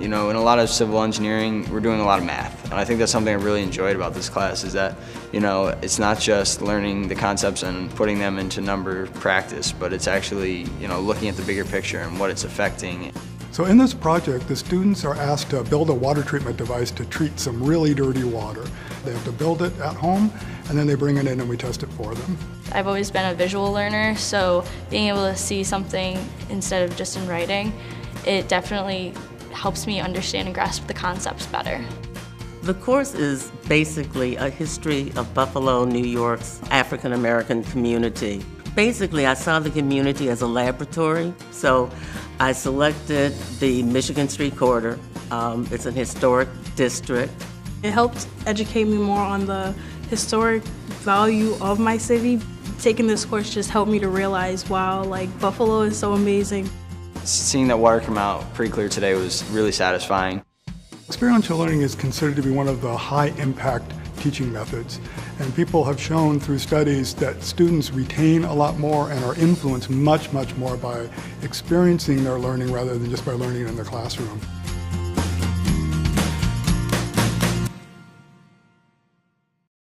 You know, in a lot of civil engineering, we're doing a lot of math. And I think that's something I really enjoyed about this class is that, you know, it's not just learning the concepts and putting them into number practice, but it's actually, you know, looking at the bigger picture and what it's affecting. So in this project, the students are asked to build a water treatment device to treat some really dirty water. They have to build it at home, and then they bring it in and we test it for them. I've always been a visual learner, so being able to see something instead of just in writing, it definitely helps me understand and grasp the concepts better. The course is basically a history of Buffalo, New York's African American community. Basically, I saw the community as a laboratory, so I selected the Michigan Street Corridor. It's an historic district. It helped educate me more on the historic value of my city. Taking this course just helped me to realize, wow, like Buffalo is so amazing. Seeing that water come out pretty clear today was really satisfying. Experiential learning is considered to be one of the high-impact teaching methods, and people have shown through studies that students retain a lot more and are influenced much, much more by experiencing their learning rather than just by learning it in the classroom.